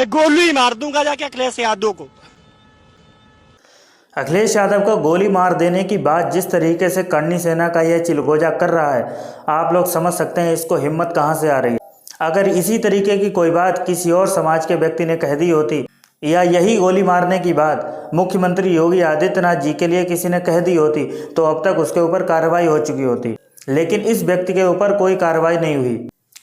मैं गोलू ही मार दूंगा जाके अखिलेश यादव को। अखिलेश यादव को गोली मार देने की बात जिस तरीके से करनी सेना का यह चिलगोजा कर रहा है, आप लोग समझ सकते हैं इसको हिम्मत कहां से आ रही है। अगर इसी तरीके की कोई बात किसी और समाज के व्यक्ति ने कह दी होती, या यही गोली मारने की बात मुख्यमंत्री योगी आदित्यनाथ जी के लिए किसी ने कह दी होती, तो अब तक उसके ऊपर कार्रवाई हो चुकी होती। लेकिन इस व्यक्ति के ऊपर कोई कार्रवाई नहीं हुई,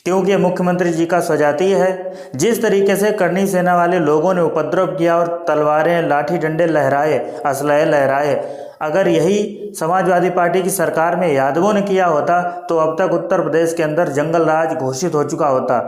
क्योंकि ये मुख्यमंत्री जी का स्वजातीय है। जिस तरीके से करनी सेना वाले लोगों ने उपद्रव किया और तलवारें लाठी डंडे लहराए, असलहे लहराए, अगर यही समाजवादी पार्टी की सरकार में यादवों ने किया होता तो अब तक उत्तर प्रदेश के अंदर जंगल राज घोषित हो चुका होता।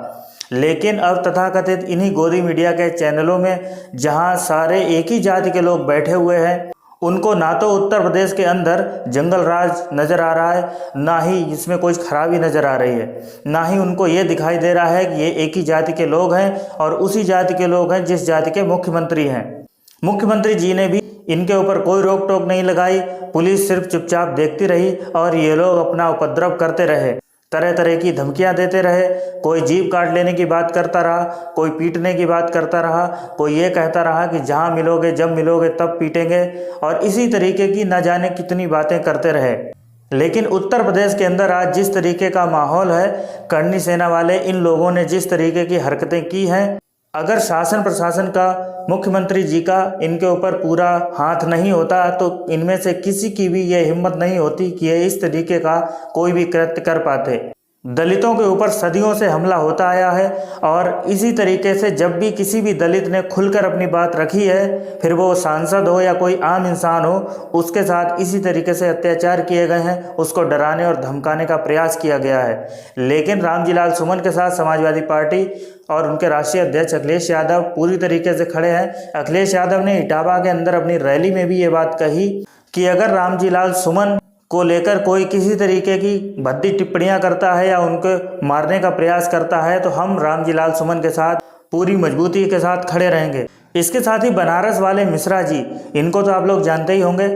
लेकिन अब तथाकथित इन्हीं गोदी मीडिया के चैनलों में जहां सारे एक ही जाति के लोग बैठे हुए हैं, उनको ना तो उत्तर प्रदेश के अंदर जंगल राज नज़र आ रहा है, ना ही इसमें कोई खराबी नज़र आ रही है, ना ही उनको ये दिखाई दे रहा है कि ये एक ही जाति के लोग हैं और उसी जाति के लोग हैं जिस जाति के मुख्यमंत्री हैं। मुख्यमंत्री जी ने भी इनके ऊपर कोई रोक टोक नहीं लगाई, पुलिस सिर्फ चुपचाप देखती रही और ये लोग अपना उपद्रव करते रहे, तरह तरह की धमकियां देते रहे। कोई जीभ काट लेने की बात करता रहा, कोई पीटने की बात करता रहा, कोई ये कहता रहा कि जहां मिलोगे जब मिलोगे तब पीटेंगे, और इसी तरीके की न जाने कितनी बातें करते रहे। लेकिन उत्तर प्रदेश के अंदर आज जिस तरीके का माहौल है, करनी सेना वाले इन लोगों ने जिस तरीके की हरकतें की हैं, अगर शासन प्रशासन का, मुख्यमंत्री जी का इनके ऊपर पूरा हाथ नहीं होता तो इनमें से किसी की भी ये हिम्मत नहीं होती कि ये इस तरीके का कोई भी कृत्य कर पाते। दलितों के ऊपर सदियों से हमला होता आया है और इसी तरीके से जब भी किसी भी दलित ने खुलकर अपनी बात रखी है, फिर वो सांसद हो या कोई आम इंसान हो, उसके साथ इसी तरीके से अत्याचार किए गए हैं, उसको डराने और धमकाने का प्रयास किया गया है। लेकिन रामजी लाल सुमन के साथ समाजवादी पार्टी और उनके राष्ट्रीय अध्यक्ष अखिलेश यादव पूरी तरीके से खड़े हैं। अखिलेश यादव ने इटावा के अंदर अपनी रैली में भी ये बात कही कि अगर रामजी लाल सुमन को लेकर कोई किसी तरीके की भद्दी टिप्पणियां करता है या उनको मारने का प्रयास करता है तो हम रामजी लाल सुमन के साथ पूरी मजबूती के साथ खड़े रहेंगे। इसके साथ ही बनारस वाले मिश्रा जी, इनको तो आप लोग जानते ही होंगे,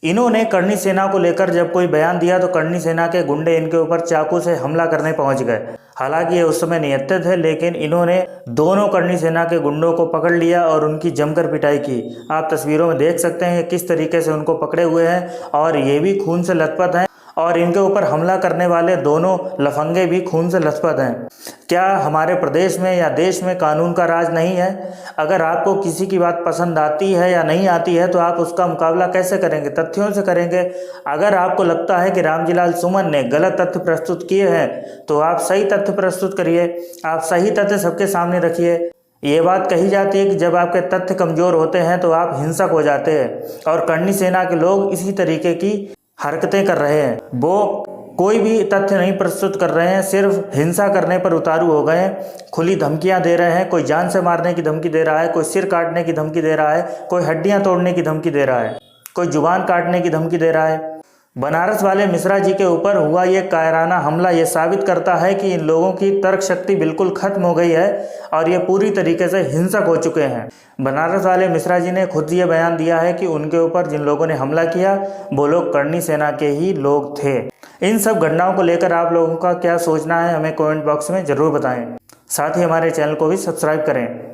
इन्होंने करनी सेना को लेकर जब कोई बयान दिया तो करनी सेना के गुंडे इनके ऊपर चाकू से हमला करने पहुंच गए। हालांकि ये उस समय नियत्ते थे, लेकिन इन्होंने दोनों करनी सेना के गुंडों को पकड़ लिया और उनकी जमकर पिटाई की। आप तस्वीरों में देख सकते हैं किस तरीके से उनको पकड़े हुए हैं और ये भी खून से लथपथ हैं और इनके ऊपर हमला करने वाले दोनों लफंगे भी खून से लथपथ हैं। क्या हमारे प्रदेश में या देश में कानून का राज नहीं है? अगर आपको किसी की बात पसंद आती है या नहीं आती है तो आप उसका मुकाबला कैसे करेंगे? तथ्यों से करेंगे। अगर आपको लगता है कि रामजी लाल सुमन ने गलत तथ्य प्रस्तुत किए हैं तो आप सही तथ्य प्रस्तुत करिए, आप सही तथ्य सबके सामने रखिए। ये बात कही जाती है कि जब आपके तथ्य कमज़ोर होते हैं तो आप हिंसक हो जाते हैं, और करनी सेना के लोग इसी तरीके की हरकतें कर रहे हैं। वो कोई भी तथ्य नहीं प्रस्तुत कर रहे हैं, सिर्फ हिंसा करने पर उतारू हो गए हैं। खुली धमकियां दे रहे हैं, कोई जान से मारने की धमकी दे रहा है, कोई सिर काटने की धमकी दे रहा है, कोई हड्डियां तोड़ने की धमकी दे रहा है, कोई जुबान काटने की धमकी दे रहा है। बनारस वाले मिश्रा जी के ऊपर हुआ ये कायराना हमला ये साबित करता है कि इन लोगों की तर्क शक्ति बिल्कुल खत्म हो गई है और ये पूरी तरीके से हिंसक हो चुके हैं। बनारस वाले मिश्रा जी ने खुद ये बयान दिया है कि उनके ऊपर जिन लोगों ने हमला किया वो लोग करनी सेना के ही लोग थे। इन सब घटनाओं को लेकर आप लोगों का क्या सोचना है, हमें कमेंट बॉक्स में ज़रूर बताएं। साथ ही हमारे चैनल को भी सब्सक्राइब करें।